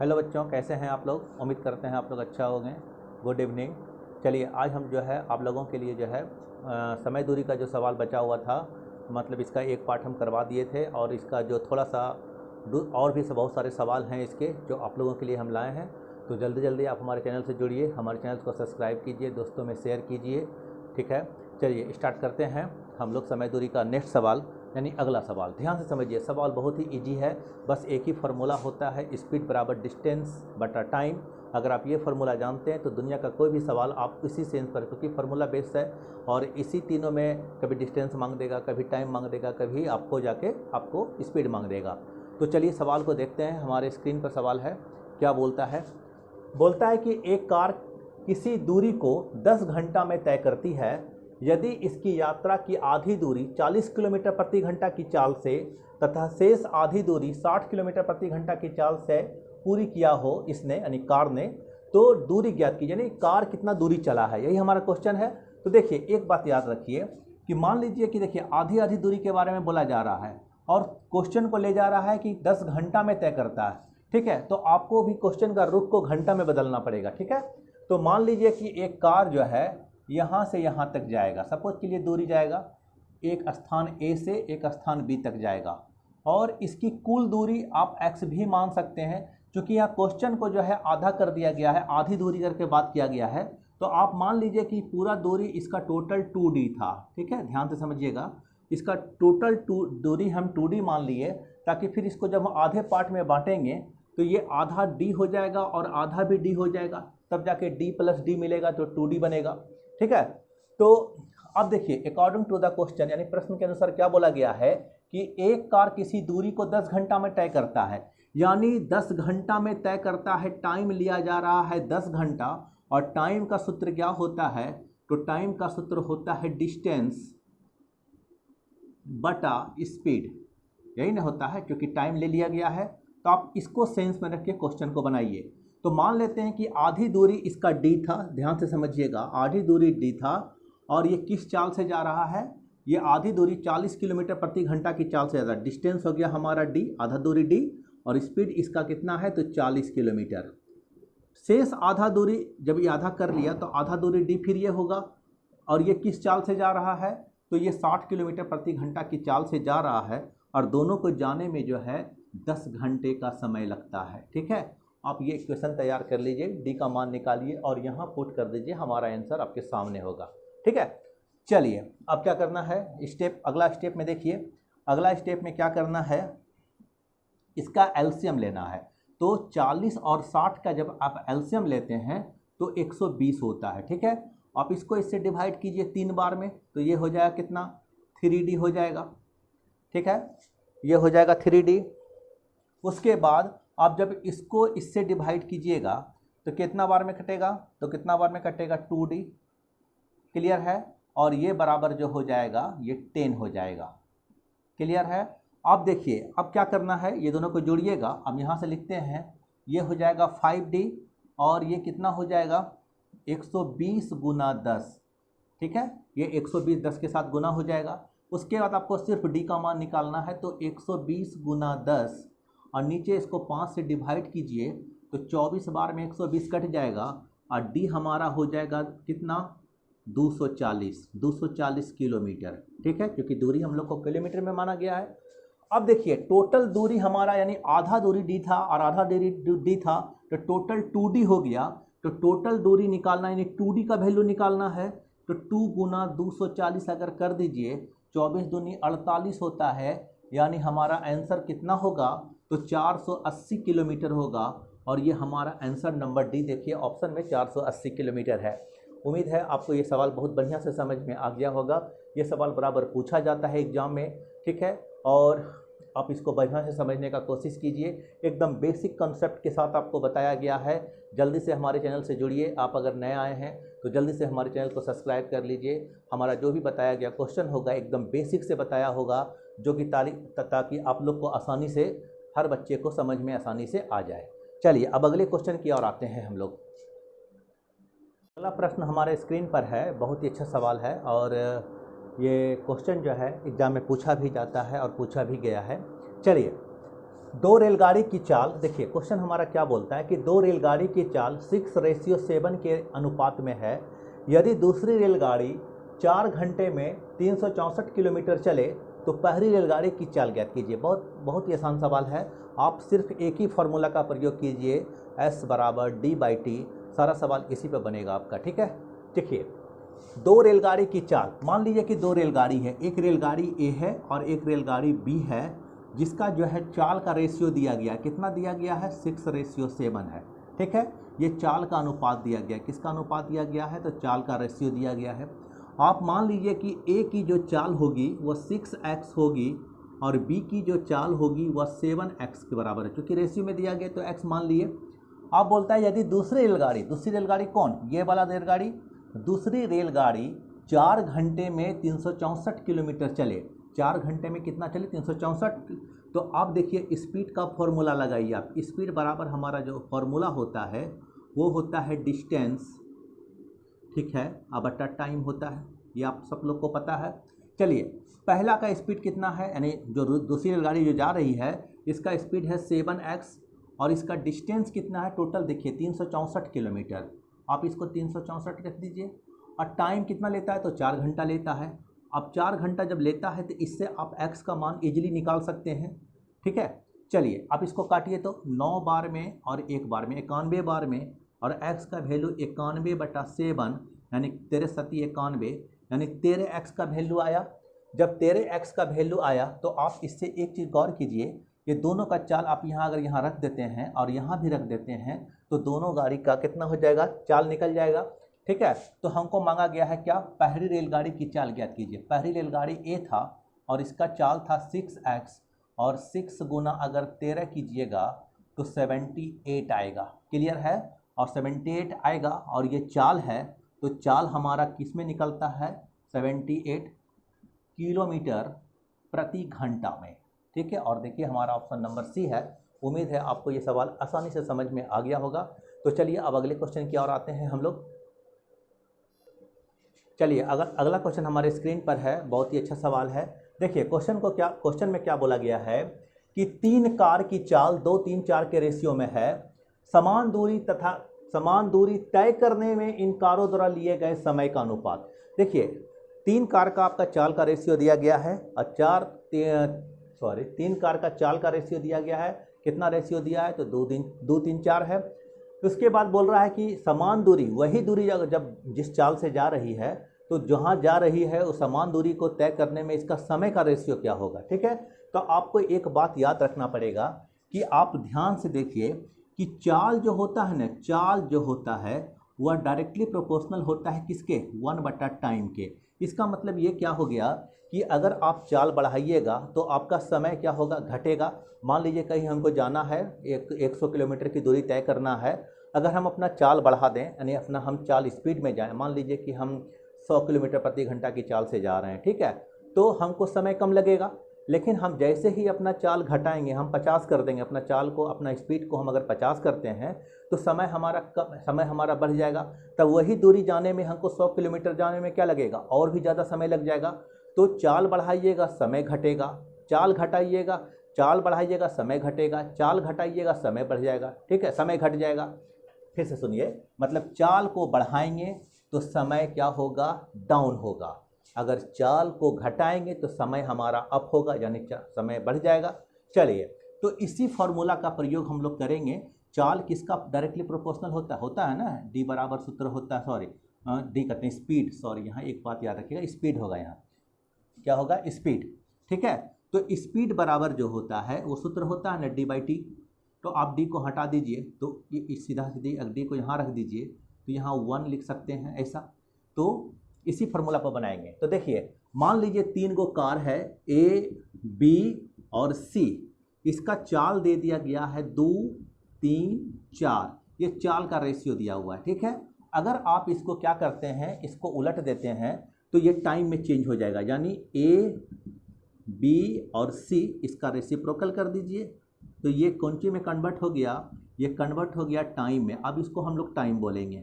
Hello बच्चों, कैसे हैं आप लोग। उम्मीद करते हैं आप लोग अच्छा होंगे। Good evening. चलिए आज हम जो है आप लोगों के लिए जो है समय दूरी का जो सवाल बचा हुआ था, मतलब इसका एक पार्ट हम करवा दिए थे और इसका जो थोड़ा सा और भी बहुत सारे सवाल हैं इसके जो आप लोगों के लिए हम लाए हैं। तो जल्दी जल्दी आप हमारे चैनल से जुड़िए, हमारे चैनल को सब्सक्राइब कीजिए, दोस्तों में शेयर कीजिए। ठीक है, चलिए स्टार्ट करते हैं हम लोग समय दूरी का नेक्स्ट सवाल यानी अगला सवाल। ध्यान से समझिए, सवाल बहुत ही इजी है। बस एक ही फार्मूला होता है, स्पीड बराबर डिस्टेंस बटा टाइम। अगर आप ये फार्मूला जानते हैं तो दुनिया का कोई भी सवाल आप इसी सेंस पर, क्योंकि फार्मूला बेस्ड है और इसी तीनों में कभी डिस्टेंस मांग देगा, कभी टाइम मांग देगा, कभी आपको जाके आपको स्पीड मांग देगा। तो चलिए सवाल को देखते हैं। हमारे स्क्रीन पर सवाल है, क्या बोलता है। बोलता है कि एक कार किसी दूरी को 10 घंटा में तय करती है। यदि इसकी यात्रा की आधी दूरी 40 किलोमीटर प्रति घंटा की चाल से तथा शेष आधी दूरी 60 किलोमीटर प्रति घंटा की चाल से पूरी किया हो इसने यानी कार ने, तो दूरी ज्ञात की, यानी कार कितना दूरी चला है, यही हमारा क्वेश्चन है। तो देखिए एक बात याद रखिए कि मान लीजिए कि देखिए आधी आधी दूरी के बारे में बोला जा रहा है और क्वेश्चन को ले जा रहा है कि 10 घंटा में तय करता है। ठीक है, तो आपको भी क्वेश्चन का रुख को घंटा में बदलना पड़ेगा। ठीक है, तो मान लीजिए कि एक कार जो है यहाँ से यहाँ तक जाएगा, सपोज के लिए दूरी जाएगा, एक स्थान ए से एक स्थान बी तक जाएगा और इसकी कुल दूरी आप x भी मान सकते हैं। क्योंकि यहाँ क्वेश्चन को जो है आधा कर दिया गया है, आधी दूरी करके बात किया गया है, तो आप मान लीजिए कि पूरा दूरी इसका टोटल 2D था। ठीक है, ध्यान से समझिएगा, इसका टोटल दूरी हम 2D मान लिए, ताकि फिर इसको जब हम आधे पार्ट में बांटेंगे तो ये आधा d हो जाएगा और आधा भी d हो जाएगा, तब जाके d प्लस d मिलेगा तो 2D बनेगा। ठीक है, तो अब देखिए अकॉर्डिंग टू द क्वेश्चन यानी प्रश्न के अनुसार क्या बोला गया है कि एक कार किसी दूरी को 10 घंटा में तय करता है, यानी 10 घंटा में तय करता है। टाइम लिया जा रहा है 10 घंटा और टाइम का सूत्र क्या होता है, तो टाइम का सूत्र होता है डिस्टेंस बटा स्पीड, यही ना होता है, क्योंकि टाइम ले लिया गया है। तो आप इसको सेंस में रख के क्वेश्चन को बनाइए। तो मान लेते हैं कि आधी दूरी इसका d था, ध्यान से समझिएगा, आधी दूरी d था और ये किस चाल से जा रहा है, ये आधी दूरी 40 किलोमीटर प्रति घंटा की चाल से जा रहा है। डिस्टेंस हो गया हमारा d, आधा दूरी d, और स्पीड इसका कितना है तो 40 किलोमीटर। शेष आधा दूरी जब ये आधा कर लिया तो आधा दूरी d फिर ये होगा, और ये किस चाल से जा रहा है तो ये 60 किलोमीटर प्रति घंटा की चाल से जा रहा है और दोनों को जाने में जो है 10 घंटे का समय लगता है। ठीक है, आप ये इक्वेशन तैयार कर लीजिए, डी का मान निकालिए और यहाँ पुट कर दीजिए, हमारा आंसर आपके सामने होगा। ठीक है, चलिए अब क्या करना है, स्टेप अगला स्टेप में देखिए, अगला स्टेप में क्या करना है, इसका एलसीएम लेना है। तो 40 और 60 का जब आप एलसीएम लेते हैं तो 120 होता है। ठीक है, आप इसको इससे डिवाइड कीजिए 3 बार में, तो ये हो जाएगा कितना, 3D हो जाएगा। ठीक है, ये हो जाएगा 3D। उसके बाद आप जब इसको इससे डिवाइड कीजिएगा तो कितना बार में कटेगा, तो कितना बार में कटेगा, 2D। क्लियर है, और ये बराबर जो हो जाएगा ये 10 हो जाएगा। क्लियर है। अब देखिए अब क्या करना है, ये दोनों को जोड़िएगा। अब यहाँ से लिखते हैं, ये हो जाएगा 5D और ये कितना हो जाएगा 120 गुना 10। ठीक है, ये 120 10 के साथ गुना हो जाएगा। उसके बाद आपको सिर्फ d का मान निकालना है, तो 120 गुना 10 और नीचे इसको 5 से डिवाइड कीजिए तो 24 बार में 120 कट जाएगा और d हमारा हो जाएगा कितना, 240 किलोमीटर। ठीक है, क्योंकि दूरी हम लोग को किलोमीटर में माना गया है। अब देखिए टोटल दूरी हमारा यानी आधा दूरी d था और आधा दूरी d था, तो टोटल 2D हो गया। तो टोटल दूरी निकालना यानी 2D का वैल्यू निकालना है, तो 2 गुना 240 अगर कर दीजिए, 24 दूनी 48 होता है, यानी हमारा आंसर कितना होगा, तो 480 किलोमीटर होगा। और ये हमारा आंसर नंबर डी देखिए ऑप्शन में 480 किलोमीटर है। उम्मीद है आपको ये सवाल बहुत बढ़िया से समझ में आ गया होगा। ये सवाल बराबर पूछा जाता है एग्जाम में। ठीक है, और आप इसको बढ़िया से समझने का कोशिश कीजिए। एकदम बेसिक कॉन्सेप्ट के साथ आपको बताया गया है। जल्दी से हमारे चैनल से जुड़िए। आप अगर नए आए हैं तो जल्दी से हमारे चैनल को सब्सक्राइब कर लीजिए। हमारा जो भी बताया गया क्वेश्चन होगा एकदम बेसिक से बताया होगा, जो कि ताकि आप लोग को आसानी से, हर बच्चे को समझ में आसानी से आ जाए। चलिए अब अगले क्वेश्चन की ओर आते हैं हम लोग। अगला प्रश्न हमारे स्क्रीन पर है, बहुत ही अच्छा सवाल है और ये क्वेश्चन जो है एग्जाम में पूछा भी जाता है और पूछा भी गया है। चलिए दो रेलगाड़ी की चाल, देखिए क्वेश्चन हमारा क्या बोलता है कि दो रेलगाड़ी की चाल 6:7 के अनुपात में है। यदि दूसरी रेलगाड़ी 4 घंटे में 364 किलोमीटर चले तो पहली रेलगाड़ी की चाल ज्ञात कीजिए। बहुत ही आसान सवाल है। आप सिर्फ एक ही फॉर्मूला का प्रयोग कीजिए, S = d/t। सारा सवाल इसी पे बनेगा आपका, ठीक है। देखिए दो रेलगाड़ी की चाल, मान लीजिए कि दो रेलगाड़ी है, एक रेलगाड़ी A है और एक रेलगाड़ी B है, जिसका जो है चाल का रेशियो दिया गया है। कितना दिया गया है? 6:7 है, ठीक है। ये चाल का अनुपात दिया गया है। किसका अनुपात दिया गया है? तो चाल का रेशियो दिया गया है। आप मान लीजिए कि A की जो चाल होगी वह 6x होगी और B की जो चाल होगी वह 7x के बराबर है। क्योंकि रेशियो में दिया गया तो x मान लिए। आप बोलता है यदि दूसरी रेलगाड़ी कौन? ये वाला रेलगाड़ी। दूसरी रेलगाड़ी 4 घंटे में 364 किलोमीटर चले। 4 घंटे में कितना चले? 364। तो आप देखिए स्पीड का फॉर्मूला लगाइए आप। स्पीड बराबर हमारा जो फॉर्मूला होता है वो होता है डिस्टेंस, ठीक है, अब बटा टाइम होता है। ये आप सब लोग को पता है। चलिए पहला का स्पीड कितना है, यानी जो दूसरी रेलगाड़ी जो जा रही है इसका स्पीड है 7x और इसका डिस्टेंस कितना है टोटल? देखिए 364 किलोमीटर। आप इसको 364 रख दीजिए। और टाइम कितना लेता है? तो 4 घंटा लेता है। अब 4 घंटा जब लेता है तो इससे आप x का मान इजीली निकाल सकते हैं, ठीक है। चलिए आप इसको काटिए तो 9 बार में और 1 बार में 91 बार में, और x का वैल्यू 91/7 यानी 13×7 = 91, यानी 13x का वैल्यू आया। जब 13x का वैल्यू आया तो आप इससे एक चीज़ गौर कीजिए, ये दोनों का चाल आप यहाँ अगर यहाँ रख देते हैं और यहाँ भी रख देते हैं तो दोनों गाड़ी का कितना हो जाएगा? चाल निकल जाएगा, ठीक है। तो हमको मांगा गया है क्या? पहली रेलगाड़ी की चाल ज्ञात कीजिए। पहली रेलगाड़ी A था और इसका चाल था 6x और 6 गुना अगर 13 कीजिएगा तो 78 आएगा। क्लियर है? और 78 आएगा और ये चाल है तो चाल हमारा किस में निकलता है? 78 किलोमीटर प्रति घंटा में, ठीक है। और देखिए हमारा ऑप्शन नंबर C है। उम्मीद है आपको ये सवाल आसानी से समझ में आ गया होगा। तो चलिए अब अगले क्वेश्चन की ओर आते हैं हम लोग। चलिए अगला क्वेश्चन हमारे स्क्रीन पर है। बहुत ही अच्छा सवाल है। देखिए क्वेश्चन में क्या बोला गया है कि 3 कार की चाल 2-3-4 के रेशियो में है। समान दूरी तय करने में इन कारों द्वारा लिए गए समय का अनुपात। देखिए 3 कार का आपका चाल का रेशियो दिया गया है और 3 कार का चाल का रेशियो दिया गया है। कितना रेशियो दिया है? तो 2-3-4 है। उसके बाद बोल रहा है कि समान दूरी, वही दूरी जब जिस चाल से जा रही है तो जहाँ जा रही है उस समान दूरी को तय करने में इसका समय का रेशियो क्या होगा, ठीक है। तो आपको एक बात याद रखना पड़ेगा कि आप ध्यान से देखिए कि चाल जो होता है ना, चाल जो होता है वह डायरेक्टली प्रोपोर्शनल होता है किसके? 1/टाइम के। इसका मतलब ये क्या हो गया कि अगर आप चाल बढ़ाइएगा तो आपका समय क्या होगा? घटेगा। मान लीजिए कहीं हमको जाना है, 100 किलोमीटर की दूरी तय करना है। अगर हम अपना चाल बढ़ा दें, यानी अपना हम चाल स्पीड में जाएं, मान लीजिए कि हम 100 किलोमीटर प्रति घंटा की चाल से जा रहे हैं, ठीक है, तो हमको समय कम लगेगा। लेकिन हम जैसे ही अपना चाल घटाएंगे, हम 50 कर देंगे अपना चाल को, अपना स्पीड को हम अगर 50 करते हैं तो समय हमारा बढ़ जाएगा। तब वही दूरी जाने में हमको 100 किलोमीटर जाने में क्या लगेगा? और भी ज़्यादा समय लग जाएगा। तो चाल बढ़ाइएगा समय घटेगा, चाल घटाइएगा चाल बढ़ाइएगा समय घटेगा, चाल घटाइएगा समय बढ़ जाएगा, ठीक है, समय घट जाएगा। फिर से सुनिए, मतलब चाल को बढ़ाएंगे तो समय क्या होगा? डाउन होगा। अगर चाल को घटाएंगे तो समय हमारा अप होगा, यानी समय बढ़ जाएगा। चलिए तो इसी फॉर्मूला का प्रयोग हम लोग करेंगे। चाल किसका डायरेक्टली प्रोपोर्शनल होता है ना, D बराबर सूत्र होता है, D कहते हैं स्पीड, यहाँ एक बात याद रखिएगा, स्पीड होगा, यहाँ क्या होगा? स्पीड, ठीक है। तो स्पीड बराबर जो होता है वो सूत्र होता है ना D/t। तो आप D को हटा दीजिए तो ये सीधा D को यहाँ रख दीजिए तो यहाँ 1 लिख सकते हैं ऐसा। तो इसी फार्मूला पर बनाएंगे। तो देखिए मान लीजिए 3 गो कार है A, B और C। इसका चाल दे दिया गया है 2, 3, 4। ये चाल का रेशियो दिया हुआ है, ठीक है। अगर आप इसको क्या करते हैं, इसको उलट देते हैं तो ये टाइम में चेंज हो जाएगा, यानी A, B और C इसका रेसिप्रोकल कर दीजिए तो ये कौन सी में कन्वर्ट हो गया? ये कन्वर्ट हो गया टाइम में। अब इसको हम लोग टाइम बोलेंगे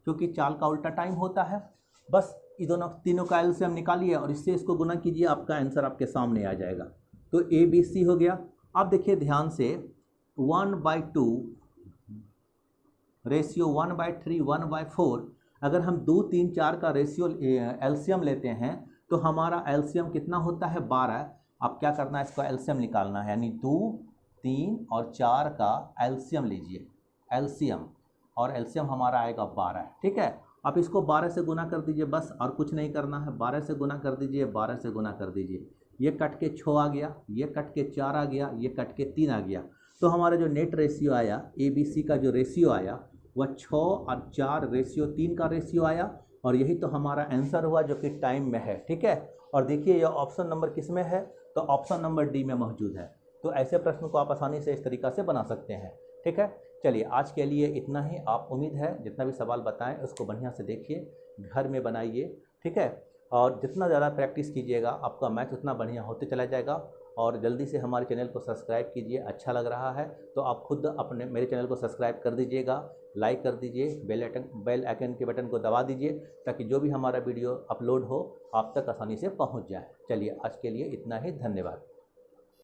क्योंकि चाल का उल्टा टाइम होता है। बस ये तीनों का एलसीएम निकालिए और इससे इसको गुना कीजिए, आपका आंसर आपके सामने आ जाएगा। तो A, B, C हो गया अब देखिए ध्यान से 1/2 रेशियो 1/3 1/4, अगर हम 2 3 4 का रेशियो एलसीएम लेते हैं तो हमारा एलसीएम कितना होता है 12। अब क्या करना है, इसको एलसीएम निकालना है, यानी 2 3 और 4 का एलसीएम लीजिए, एलसीएम, और एलसीएम हमारा आएगा 12। ठीक है, आप इसको 12 से गुना कर दीजिए बस, और कुछ नहीं करना है। 12 से गुना कर दीजिए, 12 से गुना कर दीजिए, ये कट के 6 आ गया, ये कट के 4 आ गया, ये कट के 3 आ गया। तो हमारा जो नेट रेशियो आया, एबीसी का जो रेशियो आया वह 6 और 4 रेशियो 3 का रेशियो आया, और यही तो हमारा आंसर हुआ जो कि टाइम में है। ठीक है, और देखिए यह ऑप्शन नंबर किस में है, तो ऑप्शन नंबर डी में मौजूद है। तो ऐसे प्रश्न को आप आसानी से इस तरीक़ा से बना सकते हैं। ठीक है, चलिए आज के लिए इतना ही। आप उम्मीद है जितना भी सवाल बताएं उसको बढ़िया से देखिए, घर में बनाइए। ठीक है, और जितना ज़्यादा प्रैक्टिस कीजिएगा आपका मैथ उतना बढ़िया होते चला जाएगा। और जल्दी से हमारे चैनल को सब्सक्राइब कीजिए, अच्छा लग रहा है तो आप खुद अपने मेरे चैनल को सब्सक्राइब कर दीजिएगा, लाइक कर दीजिए, बेल आइकन के बटन को दबा दीजिए, ताकि जो भी हमारा वीडियो अपलोड हो आप तक आसानी से पहुंच जाए। चलिए आज के लिए इतना ही, धन्यवाद।